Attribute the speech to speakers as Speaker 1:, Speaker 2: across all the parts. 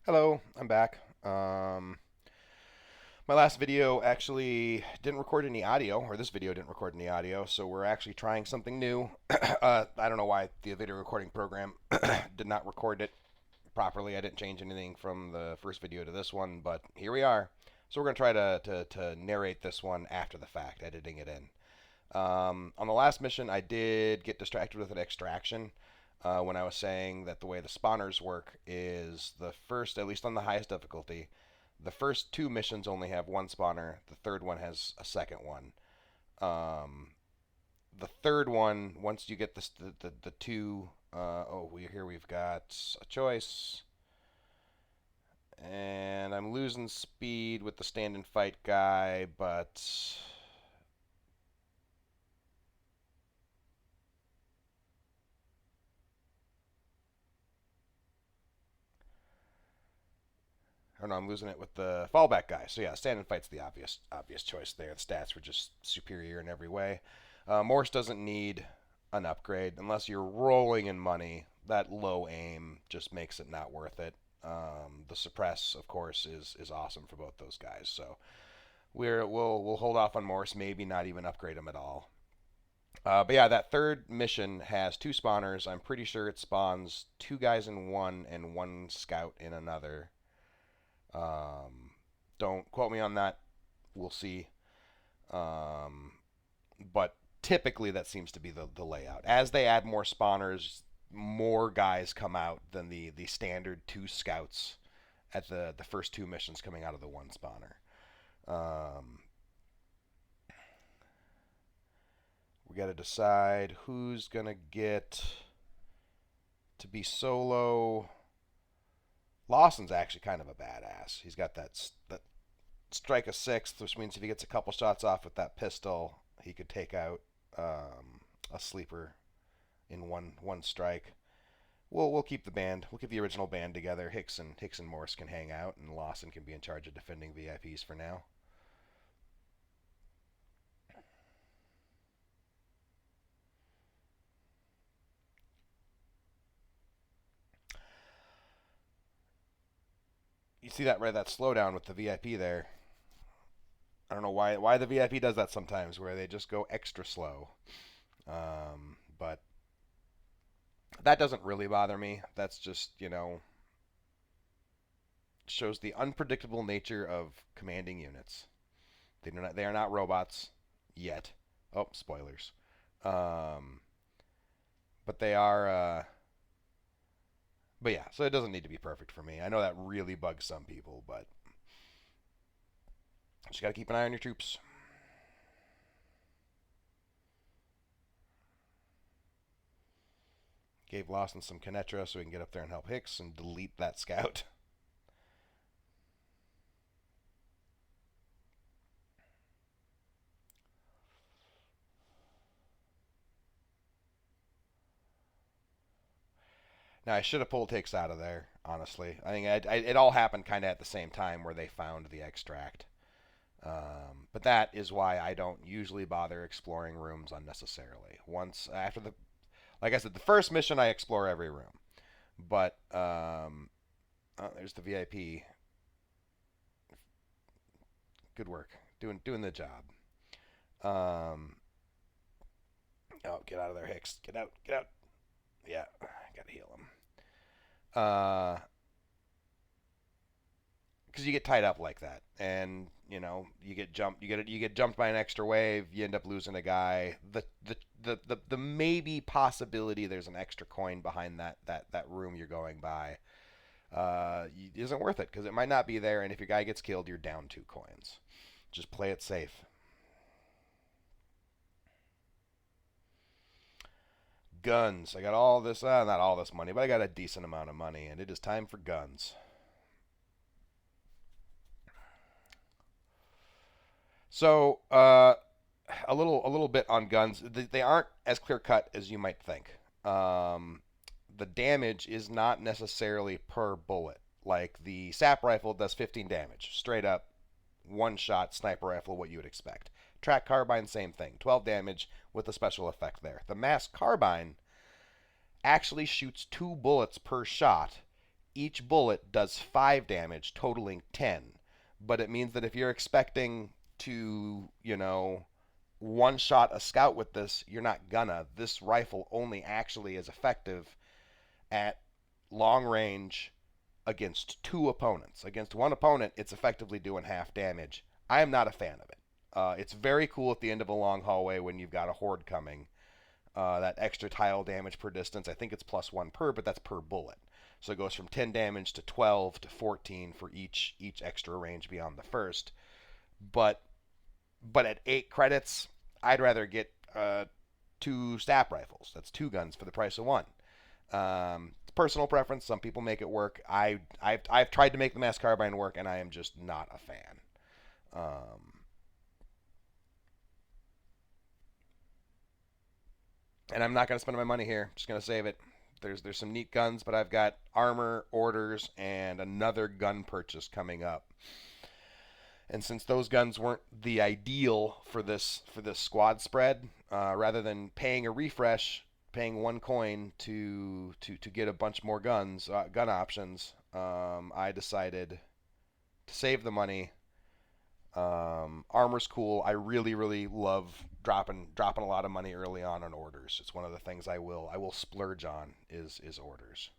Speaker 1: Hello, I'm back. My last video actually didn't record any audio, or this video didn't record any audio, so we're actually trying something new. I don't know why the video recording program did not record it properly. I didn't change anything from the first video to this one, but here we are. So we're going to try to narrate this one after the fact, editing it in. On the last mission, I did get distracted with an extraction when I was saying that the way the spawners work is the first, at least on the highest difficulty, the first two missions only have one spawner. The third one has a second one. Um, the third one, once you get the two, here we've got a choice, and I'm losing speed with the stand and fight guy, but or no, I'm losing it with the fallback guy. So yeah, stand and fight's the obvious choice there. The stats were just superior in every way. Morse doesn't need an upgrade unless you're rolling in money. That low aim just makes it not worth it. The suppress, of course, is awesome for both those guys. So we'll hold off on Morse. Maybe not even upgrade him at all. But yeah, that third mission has two spawners. I'm pretty sure it spawns two guys in one and one scout in another. Um, don't quote me on that. We'll see. Um, but typically that seems to be the layout. As they add more spawners, more guys come out than the standard two scouts at the first two missions coming out of the one spawner. Um, we got to decide who's going to get to be solo. Lawson's actually kind of a badass. He's got that strike a sixth, which means if he gets a couple shots off with that pistol, he could take out a sleeper in one strike. We'll keep the band. We'll keep the original band together. Hicks and Morse can hang out, and Lawson can be in charge of defending VIPs for now. You see that right? That slowdown with the VIP there. I don't know why the VIP does that sometimes, where they just go extra slow. But that doesn't really bother me. That's just shows the unpredictable nature of commanding units. They are not robots yet. Oh, spoilers. Um, but they are. But yeah, so it doesn't need to be perfect for me. I know that really bugs some people, but just gotta keep an eye on your troops. Gave Lawson some Kinetra so we can get up there and help Hicks and delete that scout. Now I should have pulled Hicks out of there. Honestly, I think it all happened kind of at the same time where they found the extract. But that is why I don't usually bother exploring rooms unnecessarily. Once after like I said, the first mission I explore every room. But oh, there's the VIP. Good work, doing the job. Um, oh, get out of there, Hicks. Get out, get out. Yeah, gotta heal him. Uh, because you get tied up like that, and you get jumped. You get jumped by an extra wave. You end up losing a guy. The maybe possibility there's an extra coin behind that room you're going by isn't worth it because it might not be there. And if your guy gets killed, you're down 2 coins. Just play it safe. Guns. I got all this, not all this money, but I got a decent amount of money, and it is time for guns. So, a little bit on guns. They aren't as clear cut as you might think. The damage is not necessarily per bullet. Like the sap rifle does 15 damage, straight up, one shot sniper rifle, what you would expect. Track carbine, same thing, 12 damage with a special effect there. The mass carbine actually shoots 2 bullets per shot each bullet does 5 damage, totaling 10. But it means that if you're expecting to, one shot a scout with this, you're not gonna. This rifle only actually is effective at long range against 2 opponents. Against one opponent, it's effectively doing half damage. I am not a fan of it. It's very cool at the end of a long hallway when you've got a horde coming. That extra tile damage per distance, I think it's +1 per, but that's per bullet. So it goes from 10 damage to 12 to 14 for each extra range beyond the first. But at 8 credits, I'd rather get 2 stat rifles. That's 2 guns for the price of 1. It's personal preference. Some people make it work. I've tried to make the mass carbine work, and I am just not a fan. And I'm not going to spend my money here. I'm just going to save it. There's some neat guns, but I've got armor orders and another gun purchase coming up. And since those guns weren't the ideal for this squad spread, rather than paying a refresh, paying 1 coin to get a bunch more guns, gun options, I decided to save the money. Armor's cool. I really love dropping a lot of money early on orders. It's one of the things I will splurge on is orders.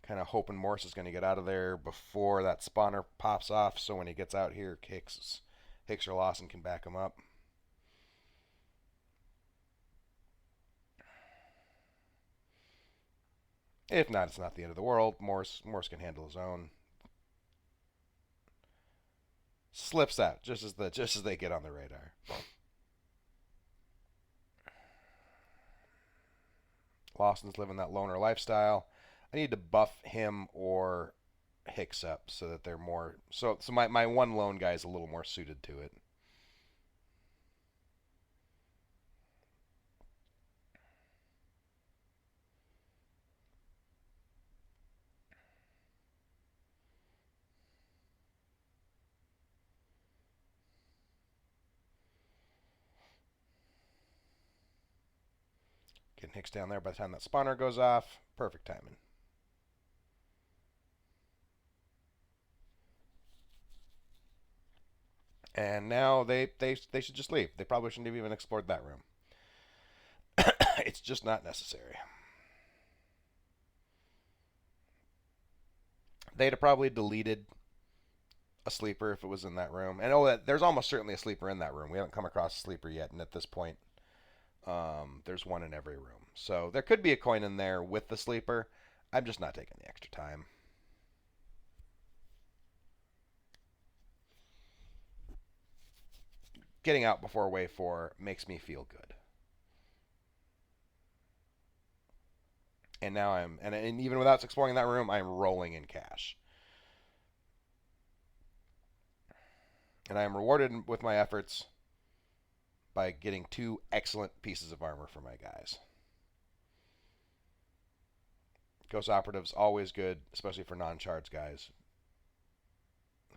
Speaker 1: Kind of hoping Morse is going to get out of there before that spawner pops off, so when he gets out here, Hicks or Lawson can back him up. If not, it's not the end of the world. Morse can handle his own. Slips out just as they get on the radar. Lawson's living that loner lifestyle. I need to buff him or Hicks up so that they're more so my one lone guy is a little more suited to it. Getting Hicks down there by the time that spawner goes off. Perfect timing. And now they should just leave. They probably shouldn't have even explored that room. It's just not necessary. They'd have probably deleted a sleeper if it was in that room. And there's almost certainly a sleeper in that room. We haven't come across a sleeper yet, and at this point, there's one in every room. So there could be a coin in there with the sleeper. I'm just not taking the extra time. Getting out before wave 4 makes me feel good. And now and even without exploring that room, I'm rolling in cash. And I am rewarded with my efforts by getting 2 excellent pieces of armor for my guys. Ghost Operative's always good, especially for non-charge guys.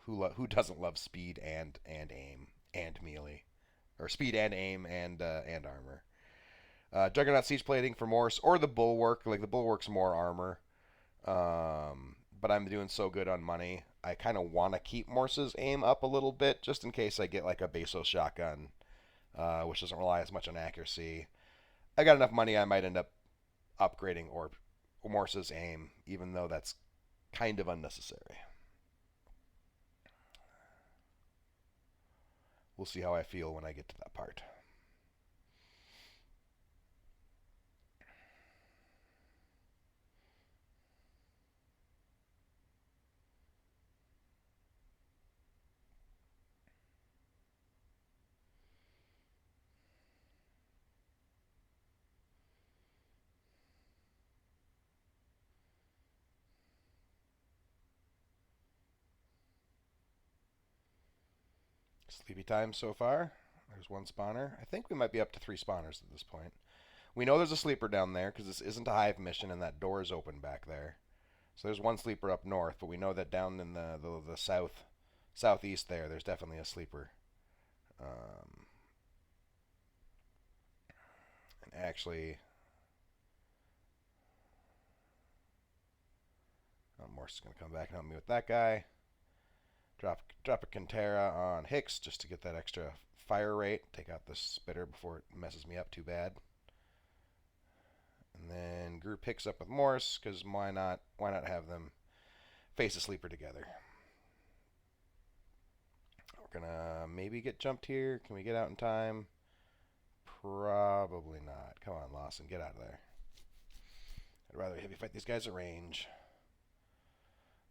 Speaker 1: Who doesn't love speed and aim and melee, or speed and aim and armor. Juggernaut Siege Plating for Morse, or the Bulwark. Like, the Bulwark's more armor. But I'm doing so good on money. I kind of want to keep Morse's aim up a little bit, just in case I get like a Baso shotgun, which doesn't rely as much on accuracy. I got enough money, I might end up upgrading or Morse's aim, even though that's kind of unnecessary. We'll see how I feel when I get to that part. Sleepy time so far. There's 1 spawner. I think we might be up to 3 spawners at this point. We know there's a sleeper down there because this isn't a hive mission and that door is open back there. So there's 1 sleeper up north, but we know that down in the southeast there's definitely a sleeper. And actually, Morse is going to come back and help me with that guy. Drop a Cantera on Hicks just to get that extra fire rate. Take out this spitter before it messes me up too bad. And then group Hicks up with Morse, because why not? Why not have them face a sleeper together? We're gonna maybe get jumped here. Can we get out in time? Probably not. Come on, Lawson, get out of there. I'd rather have you fight these guys at range.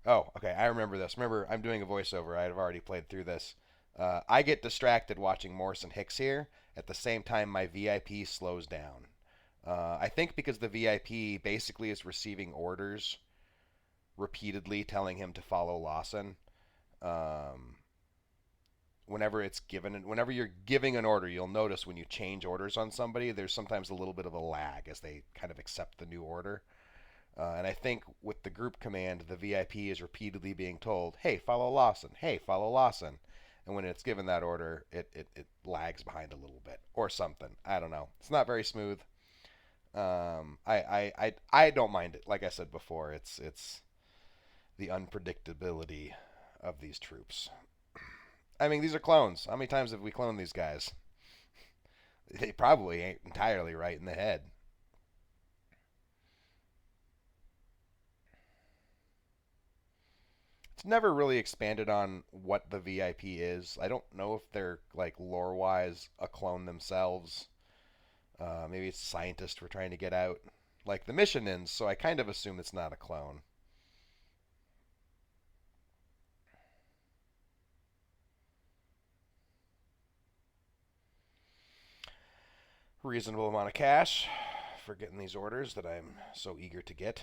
Speaker 1: Oh, okay, I remember this. Remember, I'm doing a voiceover. I've already played through this. I get distracted watching Morse and Hicks here. At the same time, my VIP slows down. I think because the VIP basically is receiving orders repeatedly telling him to follow Lawson. Whenever you're giving an order, you'll notice when you change orders on somebody, there's sometimes a little bit of a lag as they kind of accept the new order. And I think with the group command, the VIP is repeatedly being told, hey, follow Lawson. Hey, follow Lawson. And when it's given that order, it lags behind a little bit or something. I don't know. It's not very smooth. I don't mind it. Like I said before, it's the unpredictability of these troops. I mean, these are clones. How many times have we cloned these guys? They probably ain't entirely right in the head. It's never really expanded on what the VIP is. I don't know if they're, like, lore-wise, a clone themselves. Maybe it's a scientist we're trying to get out. Like, the mission ends, so I kind of assume it's not a clone. Reasonable amount of cash for getting these orders that I'm so eager to get.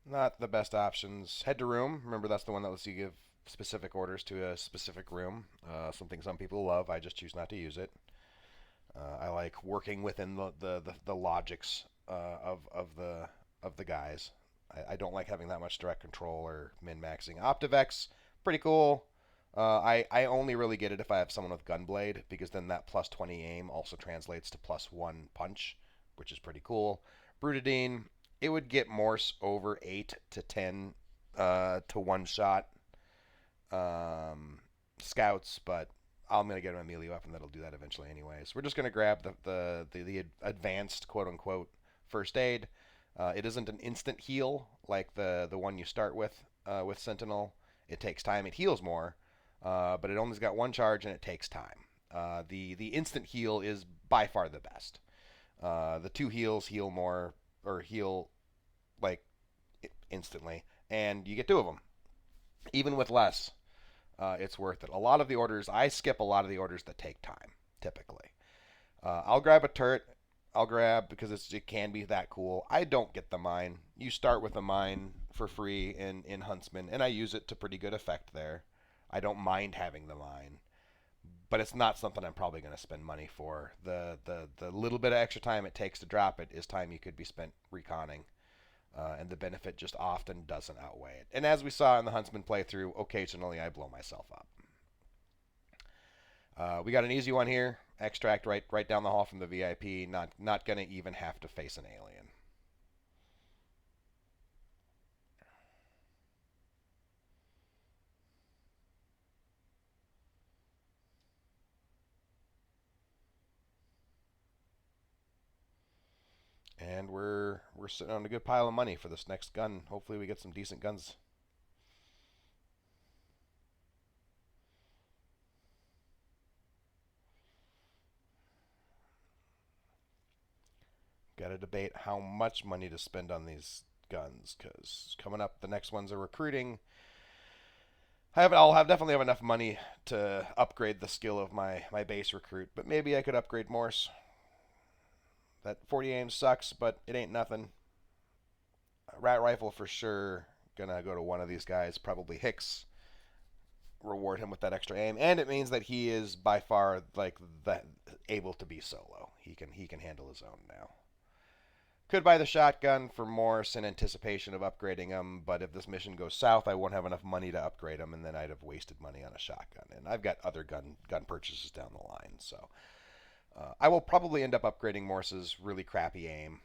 Speaker 1: Not the best options. Head to room. Remember, that's the one that lets you give specific orders to a specific room. Something some people love. I just choose not to use it. I like working within the logics of the guys. I don't like having that much direct control or min-maxing. Optivex, pretty cool. I only really get it if I have someone with Gunblade, because then that plus 20 aim also translates to plus 1 punch, which is pretty cool. Brutadine, it would get Morse over 8 to 10 to one shot scouts, but I'm going to get him a melee weapon that'll do that eventually anyways. We're just going to grab the advanced quote-unquote first aid. It isn't an instant heal like the one you start with Sentinel. It takes time. It heals more, but it only's got one charge and it takes time. The instant heal is by far the best. The two heals heal more, or heal like instantly, and you get two of them. Even with less, it's worth it. A lot of the orders, I skip a lot of the orders that take time, typically. I'll grab a turret. I'll grab because it can be that cool. I don't get the mine. You start with a mine for free in Huntsman, and I use it to pretty good effect there. I don't mind having the mine, but it's not something I'm probably going to spend money for. The little bit of extra time it takes to drop it is time you could be spent reconning, and the benefit just often doesn't outweigh it. And as we saw in the Huntsman playthrough, occasionally I blow myself up. We got an easy one here. Extract right down the hall from the VIP. Not going to even have to face an alien. And we're sitting on a good pile of money for this next gun. Hopefully we get some decent guns. Got to debate how much money to spend on these guns, because coming up, the next ones are recruiting. I'll definitely have enough money to upgrade the skill of my base recruit, but maybe I could upgrade Morse. That 40 aim sucks, but it ain't nothing. Rat rifle for sure. Gonna go to one of these guys, probably Hicks. Reward him with that extra aim, and it means that he is by far like that able to be solo. He can handle his own now. Could buy the shotgun for Morse in anticipation of upgrading him, but if this mission goes south, I won't have enough money to upgrade him, and then I'd have wasted money on a shotgun. And I've got other gun purchases down the line, so I will probably end up upgrading Morse's really crappy aim,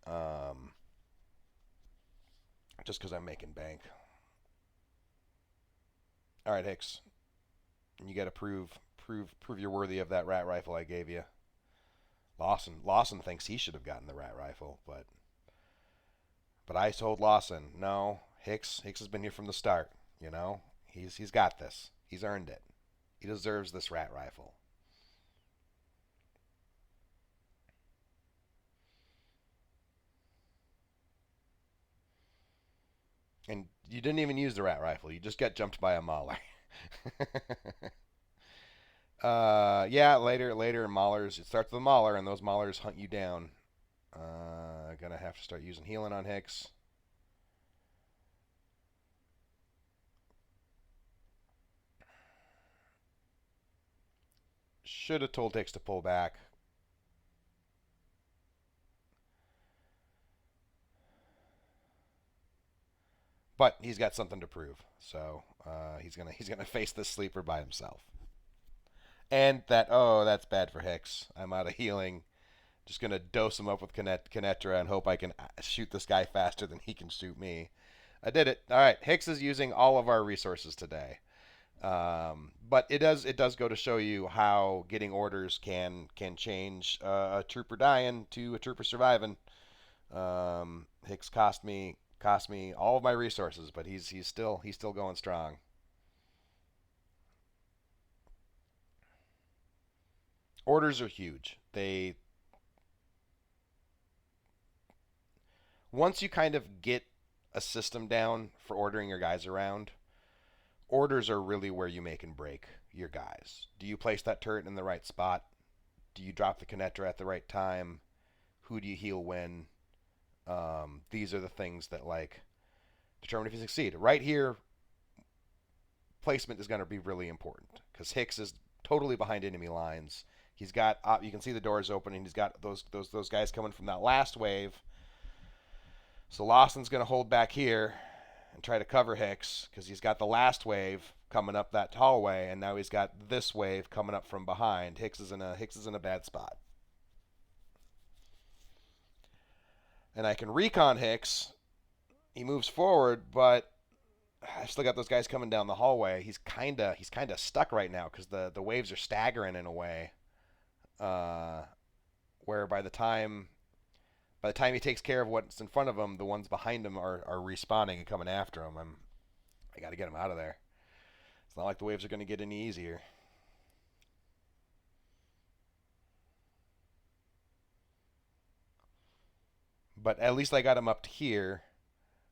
Speaker 1: um, just because I'm making bank. All right, Hicks, you got to prove you're worthy of that rat rifle I gave you. Lawson thinks he should have gotten the rat rifle, but I told Lawson, no, Hicks has been here from the start. You know, he's got this. He's earned it. He deserves this rat rifle. And you didn't even use the rat rifle. You just got jumped by a mauler. Yeah, later maulers. It starts with a mauler, and those maulers hunt you down. Gonna have to start using healing on Hicks. Should have told Hicks to pull back. But he's got something to prove, so he's gonna face this sleeper by himself. And that's bad for Hicks. I'm out of healing. Just gonna dose him up with Kinetra and hope I can shoot this guy faster than he can shoot me. I did it. All right, Hicks is using all of our resources today. But it does go to show you how getting orders can change a trooper dying to a trooper surviving. Hicks cost me all of my resources, but he's still going strong. Orders are huge. They Once you kind of get a system down for ordering your guys around, orders are really where you make and break your guys. Do you place that turret in the right spot? Do you drop the connector at the right time? Who do you heal when? These are the things that like determine if you succeed. Right here, placement is going to be really important because Hicks is totally behind enemy lines. He's got you can see the doors opening. He's got those guys coming from that last wave. So Lawson's going to hold back here and try to cover Hicks because he's got the last wave coming up that hallway, and now he's got this wave coming up from behind. Hicks is in a bad spot, and I can recon Hicks. He moves forward, but I've still got those guys coming down the hallway. He's kinda stuck right now because the waves are staggering in a way. Uh, where by the time he takes care of what's in front of him, the ones behind him are respawning and coming after him. I got to get him out of there. It's not like the waves are going to get any easier. But at least I got him up to here,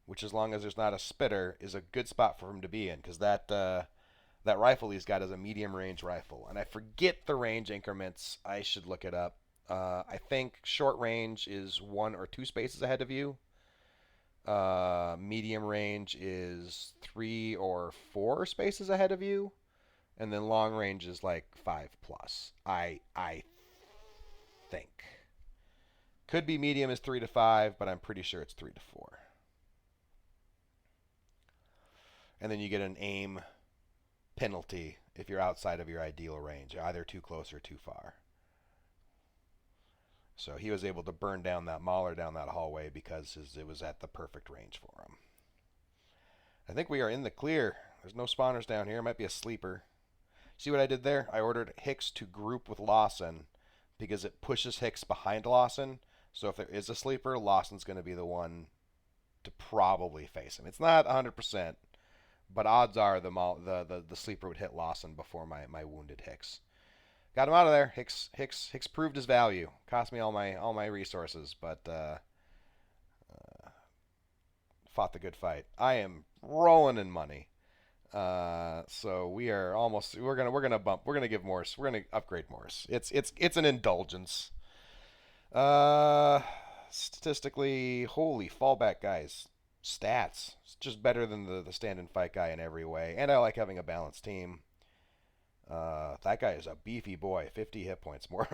Speaker 1: which as long as there's not a spitter, is a good spot for him to be in because that rifle he's got is a medium range rifle, and I forget the range increments. I should look it up. I think short range is 1 or 2 spaces ahead of you. Medium range is 3 or 4 spaces ahead of you, and then long range is like 5 plus. I think could be medium is 3 to 5, but I'm pretty sure it's 3 to 4. And then you get an aim penalty if you're outside of your ideal range, either too close or too far. So he was able to burn down that mauler down that hallway because it was at the perfect range for him. I think we are in the clear. There's no spawners down here. It might be a sleeper. See what I did there? I ordered Hicks to group with Lawson because it pushes Hicks behind Lawson. So if there is a sleeper, Lawson's going to be the one to probably face him. It's not 100%, but odds are the sleeper would hit Lawson before my wounded Hicks. Got him out of there. Hicks proved his value. Cost me all my resources, but fought the good fight. I am rolling in money. So we are almost. We're gonna give Morse. We're gonna upgrade Morse. It's an indulgence. Uh, Statistically, holy fallback guys. Stats. It's just better than the stand and fight guy in every way, and I like having a balanced team. That guy is a beefy boy. 50 hit points, more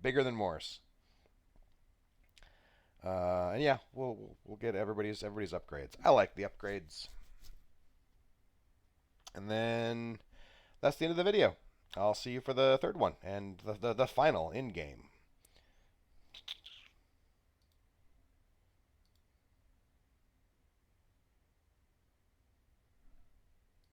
Speaker 1: bigger than Morse. And yeah, we'll get everybody's upgrades. I like the upgrades. And then that's the end of the video. I'll see you for the third one and the final in game.